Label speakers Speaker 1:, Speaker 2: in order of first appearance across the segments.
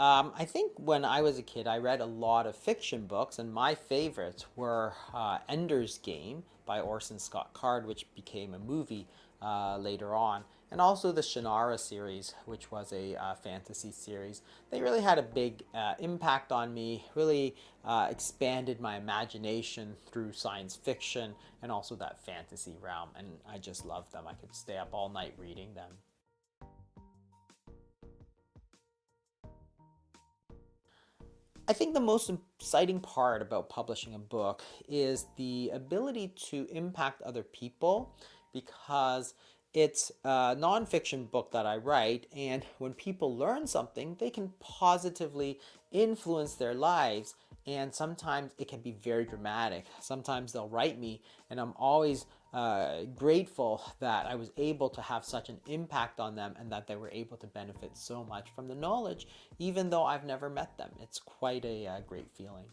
Speaker 1: I think when I was a kid, I read a lot of fiction books, and my favorites were Ender's Game by Orson Scott Card, which became a movie later on, and also the Shannara series, which was a fantasy series. They really had a big impact on me, really expanded my imagination through science fiction and also that fantasy realm, and I just loved them. I could stay up all night reading them. I think the most exciting part about publishing a book is the ability to impact other people because it's a nonfiction book that I write, and when people learn something, they can positively influence their lives. And sometimes it can be very dramatic. Sometimes they'll write me, and I'm always grateful that I was able to have such an impact on them and that they were able to benefit so much from the knowledge, even though I've never met them. It's quite a great feeling.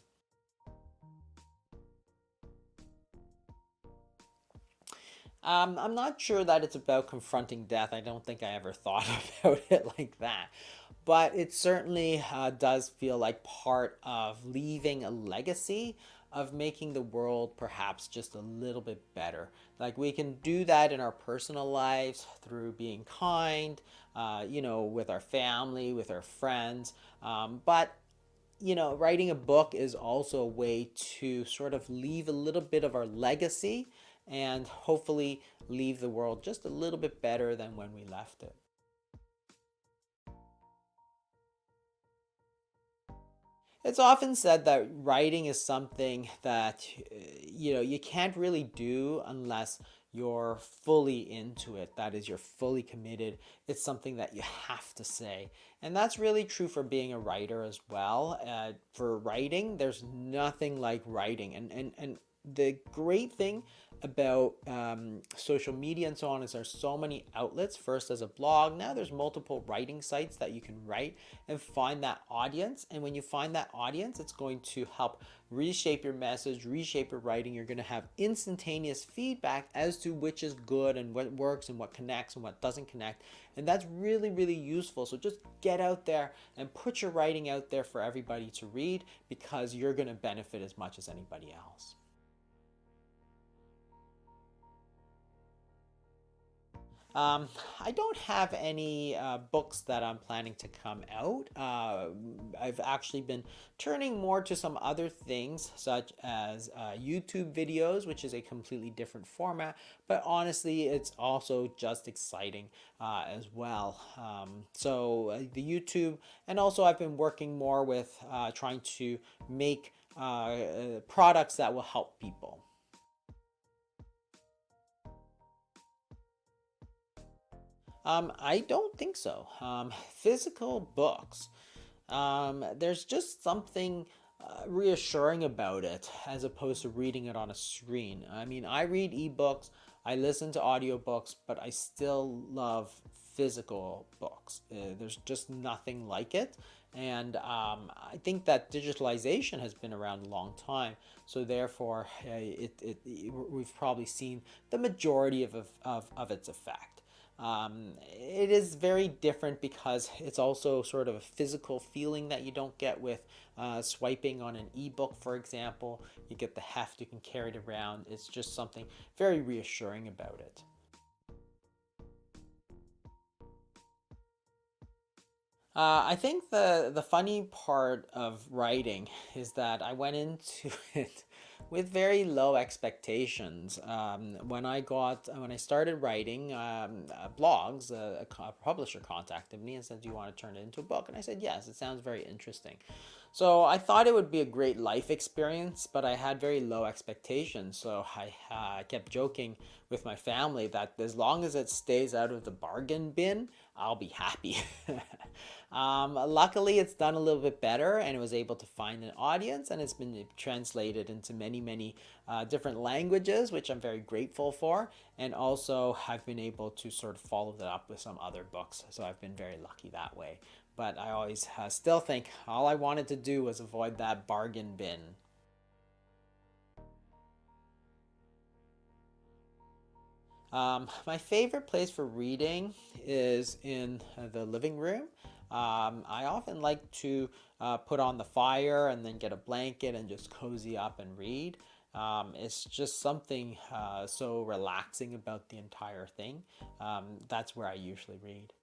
Speaker 1: I'm not sure that it's about confronting death. I don't think I ever thought about it like that. But it certainly does feel like part of leaving a legacy of making the world perhaps just a little bit better. Like we can do that in our personal lives through being kind, with our family, with our friends. But writing a book is also a way to sort of leave a little bit of our legacy and hopefully leave the world just a little bit better than when we left it. It's often said that writing is something that you can't really do unless you're fully into it. That is, you're fully committed. It's something that you have to say. And that's really true for being a writer as well. For writing, there's nothing like writing. And the great thing about social media and so on is there's so many outlets. First as a blog, now there's multiple writing sites that you can write and find that audience. And when you find that audience, it's going to help reshape your message, reshape your writing. You're going to have instantaneous feedback as to which is good and what works and what connects and what doesn't connect. And that's really, really useful. So just get out there and put your writing out there for everybody to read because you're going to benefit as much as anybody else. I don't have any books that I'm planning to come out. I've actually been turning more to some other things, such as YouTube videos, which is a completely different format. But honestly, it's also just exciting as well. The YouTube, and also I've been working more with trying to make products that will help people. I don't think so. Physical books, there's just something reassuring about it as opposed to reading it on a screen. I mean, I read ebooks, I listen to audiobooks, but I still love physical books. There's just nothing like it. And I think that digitalization has been around a long time. So therefore, we've probably seen the majority of its effect. It is very different because it's also sort of a physical feeling that you don't get with swiping on an ebook, for example. You get the heft, you can carry it around. It's just something very reassuring about it. I think the funny part of writing is that I went into it with very low expectations. When I started writing blogs, a publisher contacted me and said, "Do you want to turn it into a book?" And I said, "Yes, it sounds very interesting." So I thought it would be a great life experience, but I had very low expectations. So I kept joking with my family that as long as it stays out of the bargain bin, I'll be happy. Luckily, it's done a little bit better and it was able to find an audience, and it's been translated into many, many different languages, which I'm very grateful for. And also, I've been able to sort of follow that up with some other books. So I've been very lucky that way. But I always still think all I wanted to do was avoid that bargain bin. My favorite place for reading is in the living room. I often like to put on the fire and then get a blanket and just cozy up and read. It's just something so relaxing about the entire thing. That's where I usually read.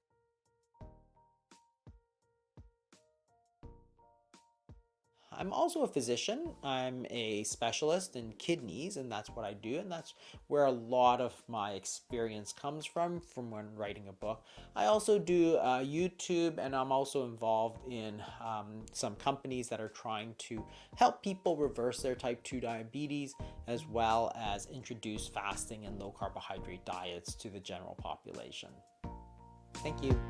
Speaker 1: I'm also a physician. I'm a specialist in kidneys, and that's what I do, and that's where a lot of my experience comes from when writing a book. I also do YouTube, and I'm also involved in some companies that are trying to help people reverse their type 2 diabetes, as well as introduce fasting and low carbohydrate diets to the general population. Thank you.